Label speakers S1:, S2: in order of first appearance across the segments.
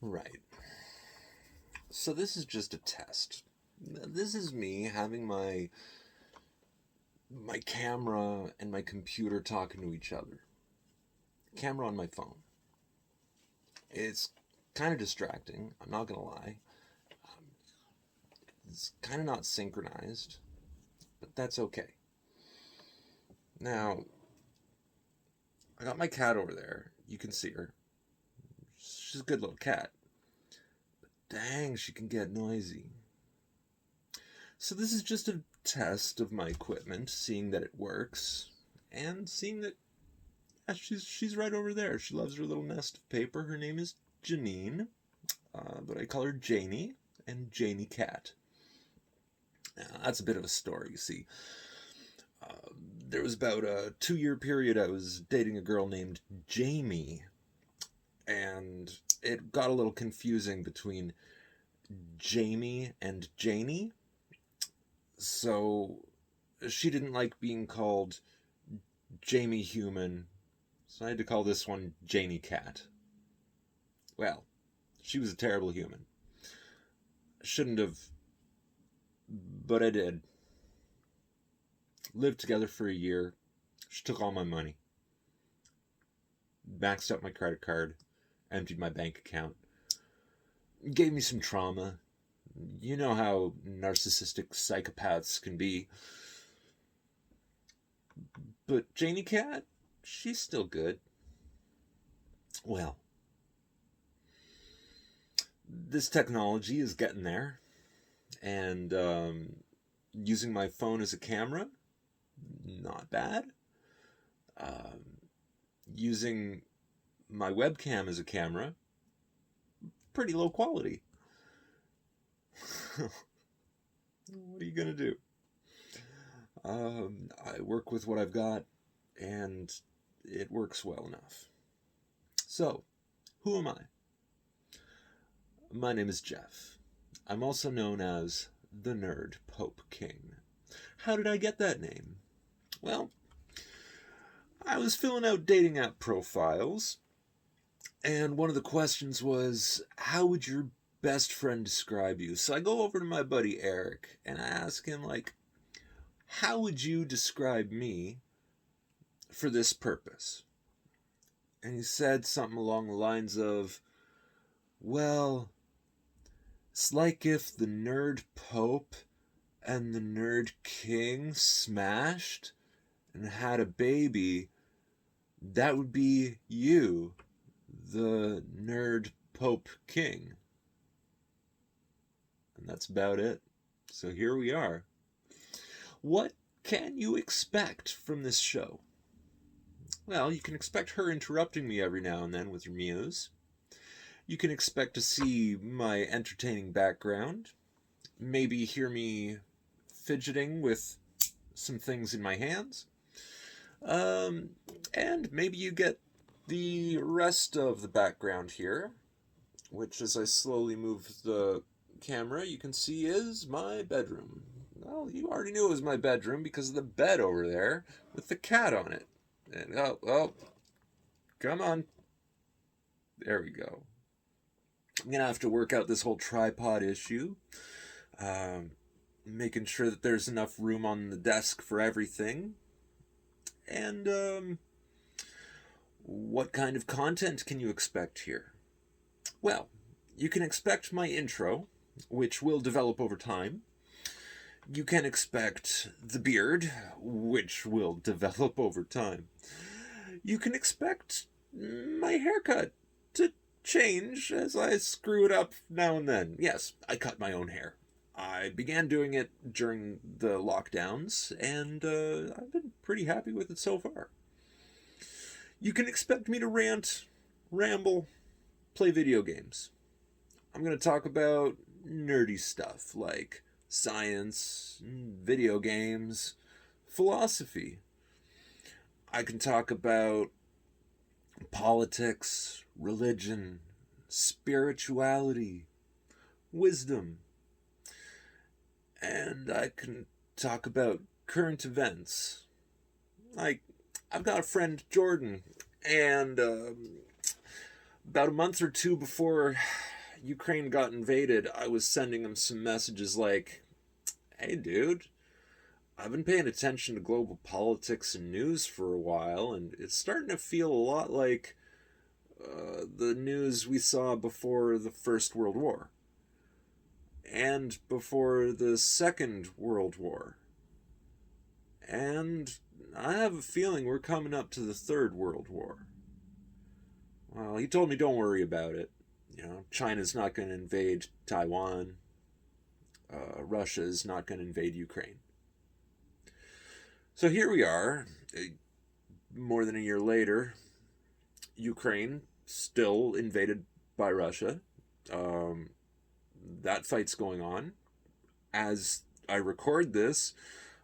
S1: Right. So this is just a test. This is me having my camera and my computer talking to each other. Camera on my phone. It's kind of distracting, I'm not gonna lie. It's kind of not synchronized, but that's okay. Now, I got my cat over there. You can see her. She's a good little cat. Dang, she can get noisy. So this is just a test of my equipment, seeing that it works, and seeing that she's right over there. She loves her little nest of paper. Her name is Janine, but I call her Janie, and Janie Cat. Now, that's a bit of a story, you see. There was about a 2-year period I was dating a girl named Jamie, and it got a little confusing between Jamie and Janie. So she didn't like being called Jamie Human, so I had to call this one Janie Cat. Well, she was a terrible human. Shouldn't have, but I did. Lived together for a year. She took all my money. Maxed out my credit card. Emptied my bank account. Gave me some trauma. You know how narcissistic psychopaths can be. But Janie Cat, she's still good. Well, this technology is getting there. And using my phone as a camera, not bad. Using my webcam as a camera, pretty low quality. What are you gonna do? I work with what I've got, and it works well enough. So, who am I? My name is Jeff. I'm also known as the Nerd Pope King. How did I get that name? Well, I was filling out dating app profiles, and one of the questions was, how would your best friend describe you? So I go over to my buddy Eric, and I ask him, like, how would you describe me for this purpose? And he said something along the lines of, well, it's like if the Nerd Pope and the Nerd King smashed and had a baby, that would be you, the Nerd Pope King. And that's about it. So here we are. What can you expect from this show? Well, you can expect her interrupting me every now and then with her muse. You can expect to see my entertaining background. Maybe hear me fidgeting with some things in my hands. And maybe you get the rest of the background here, which as I slowly move the camera, you can see is my bedroom. Well, you already knew it was my bedroom because of the bed over there with the cat on it. And, oh, come on. There we go. I'm going to have to work out this whole tripod issue. Making sure that there's enough room on the desk for everything. And, what kind of content can you expect here? Well, you can expect my intro, which will develop over time. You can expect the beard, which will develop over time. You can expect my haircut to change as I screw it up now and then. Yes, I cut my own hair. I began doing it during the lockdowns, and I've been pretty happy with it so far. You can expect me to rant, ramble, play video games. I'm going to talk about nerdy stuff like science, video games, philosophy. I can talk about politics, religion, spirituality, wisdom. And I can talk about current events. Like, I've got a friend, Jordan, and about a month or two before Ukraine got invaded, I was sending him some messages like, hey, dude, I've been paying attention to global politics and news for a while, and it's starting to feel a lot like the news we saw before the First World War and before the Second World War. And I have a feeling we're coming up to the Third World War. Well, he told me don't worry about it. China's not going to invade Taiwan. Russia's not going to invade Ukraine. So here we are, more than a year later, Ukraine still invaded by Russia. That fight's going on. As I record this,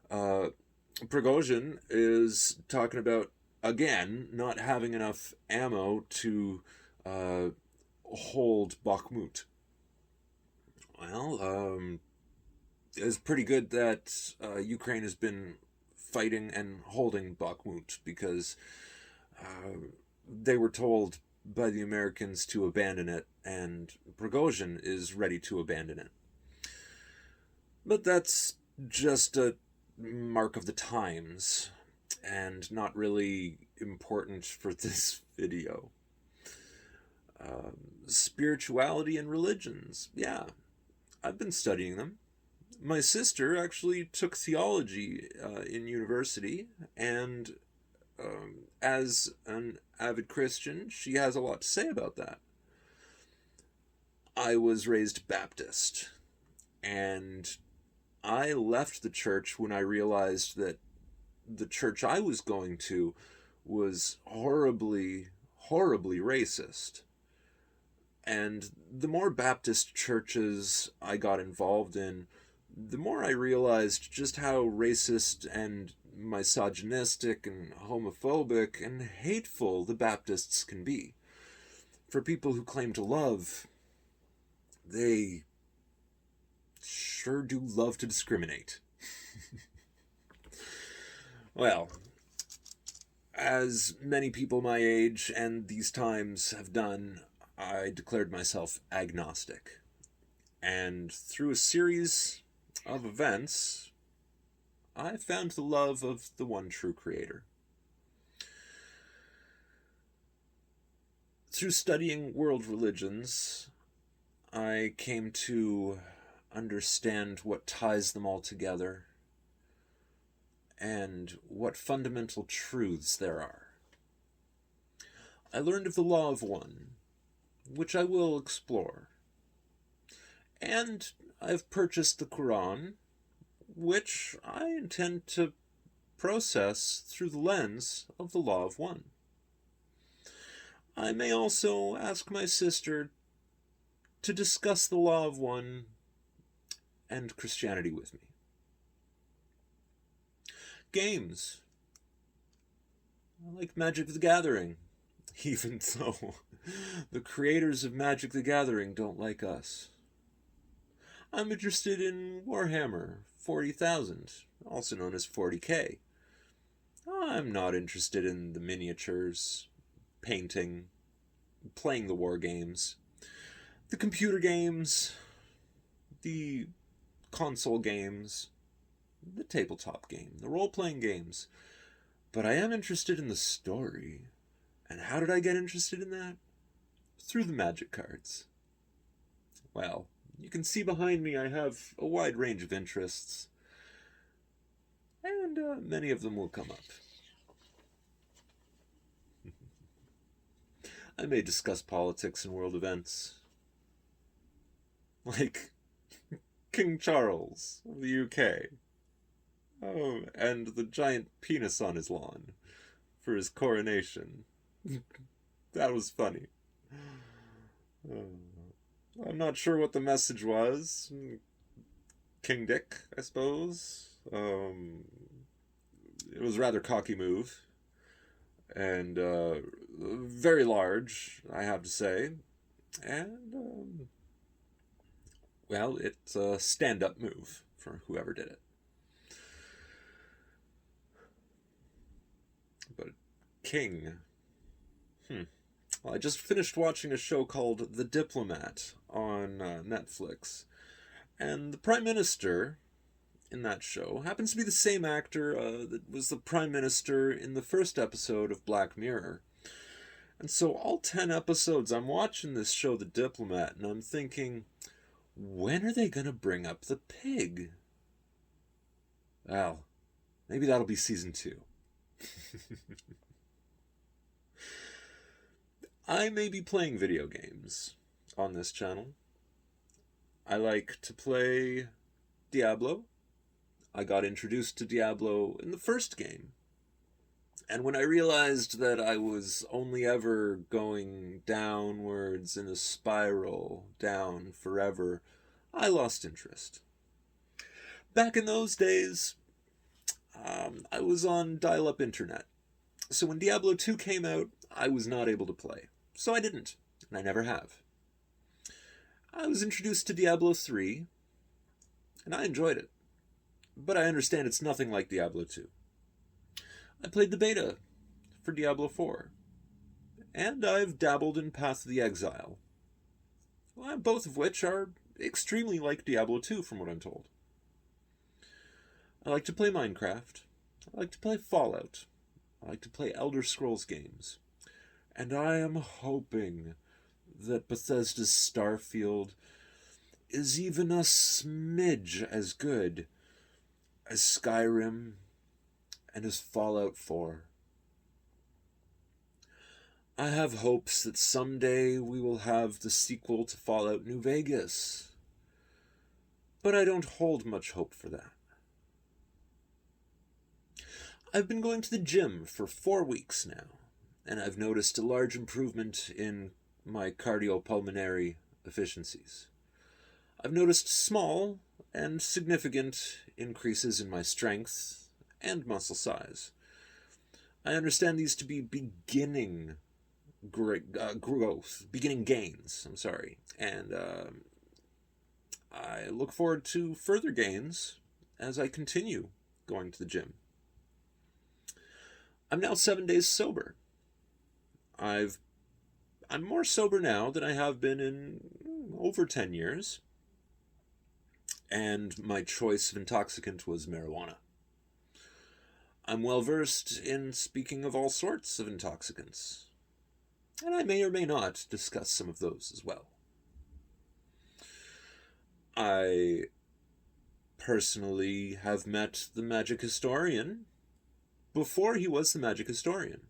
S1: Prigozhin is talking about, again, not having enough ammo to hold Bakhmut. Well, it's pretty good that Ukraine has been fighting and holding Bakhmut, because they were told by the Americans to abandon it, and Prigozhin is ready to abandon it. But that's just a mark of the times, and not really important for this video. Spirituality and religions. Yeah, I've been studying them. My sister actually took theology in university, and as an avid Christian, she has a lot to say about that. I was raised Baptist, and I left the church when I realized that the church I was going to was horribly, horribly racist. And the more Baptist churches I got involved in, the more I realized just how racist and misogynistic and homophobic and hateful the Baptists can be. For people who claim to love, they sure do love to discriminate. Well, as many people my age and these times have done, I declared myself agnostic. And through a series of events, I found the love of the one true Creator. Through studying world religions, I came to understand what ties them all together and what fundamental truths there are. I learned of the law of one, which I will explore. And I've purchased the Quran, which I intend to process through the lens of the law of one. I may also ask my sister to discuss the law of one and Christianity with me. Games. I like Magic the Gathering, even though the creators of Magic the Gathering don't like us. I'm interested in Warhammer 40,000, also known as 40K. I'm not interested in the miniatures, painting, playing the war games, the computer games, the console games, the tabletop game, the role-playing games. But I am interested in the story. And how did I get interested in that? Through the Magic cards. Well, you can see behind me I have a wide range of interests, and many of them will come up. I may discuss politics and world events, like King Charles of the UK. Oh, and the giant penis on his lawn for his coronation. That was funny. I'm not sure what the message was. King Dick, I suppose. It was a rather cocky move. And very large, I have to say. And, well, it's a stand-up move for whoever did it. But King. Well, I just finished watching a show called The Diplomat on on Netflix. And the Prime Minister in that show happens to be the same actor that was the Prime Minister in the first episode of Black Mirror. And so all 10 episodes, I'm watching this show, The Diplomat, and I'm thinking, when are they going to bring up the pig? Well, maybe that'll be season 2. I may be playing video games on this channel. I like to play Diablo. I got introduced to Diablo in the first game. And when I realized that I was only ever going downwards in a spiral, down forever, I lost interest. Back in those days, I was on dial-up internet. So when Diablo 2 came out, I was not able to play. So I didn't, and I never have. I was introduced to Diablo 3, and I enjoyed it. But I understand it's nothing like Diablo 2. I played the beta for Diablo 4, and I've dabbled in Path of the Exile, both of which are extremely like Diablo 2 from what I'm told. I like to play Minecraft, I like to play Fallout, I like to play Elder Scrolls games, and I am hoping that Bethesda's Starfield is even a smidge as good as Skyrim and as Fallout 4. I have hopes that someday we will have the sequel to Fallout New Vegas, but I don't hold much hope for that. I've been going to the gym for 4 weeks now, and I've noticed a large improvement in my cardiopulmonary efficiencies. I've noticed small and significant increases in my strength and muscle size. I understand these to be beginning gains, and I look forward to further gains as I continue going to the gym. I'm now 7 days sober. I'm more sober now than I have been in over 10 years. And my choice of intoxicant was marijuana. I'm well versed in speaking of all sorts of intoxicants. And I may or may not discuss some of those as well. I personally have met the Magic Historian before he was the Magic Historian.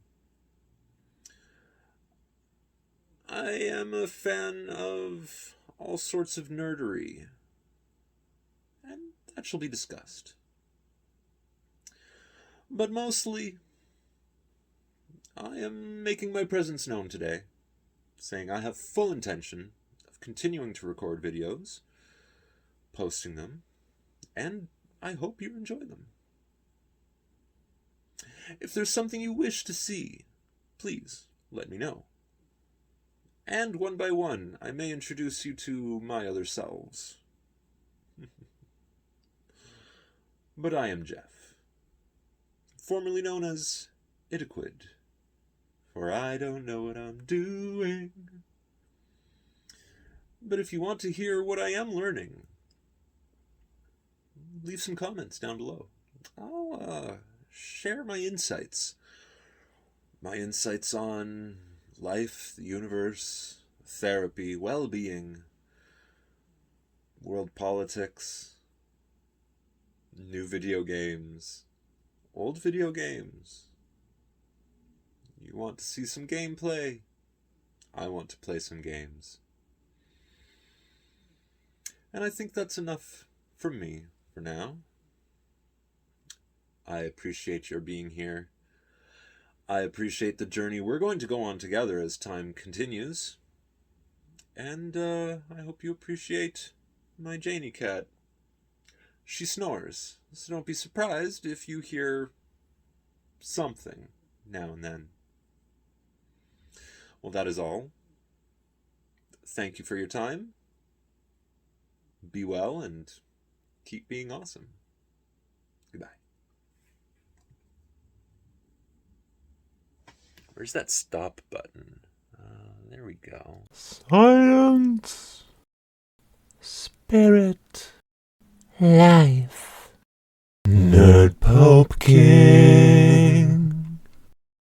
S1: I am a fan of all sorts of nerdery, and that shall be discussed. But mostly, I am making my presence known today, saying I have full intention of continuing to record videos, posting them, and I hope you enjoy them. If there's something you wish to see, please let me know. And one by one, I may introduce you to my other selves. But I am Jeff, formerly known as Itiquid, for I don't know what I'm doing. But if you want to hear what I am learning, leave some comments down below. I'll share my insights. My insights on life, the universe, therapy, well-being, world politics, new video games, old video games. You want to see some gameplay? I want to play some games. And I think that's enough from me for now. I appreciate your being here. I appreciate the journey we're going to go on together as time continues. And I hope you appreciate my Janie cat. She snores, so don't be surprised if you hear something now and then. Well, that is all. Thank you for your time. Be well and keep being awesome. Goodbye. Where's that stop button? There we go.
S2: Science! spirit, life. Nerd Pumpkin.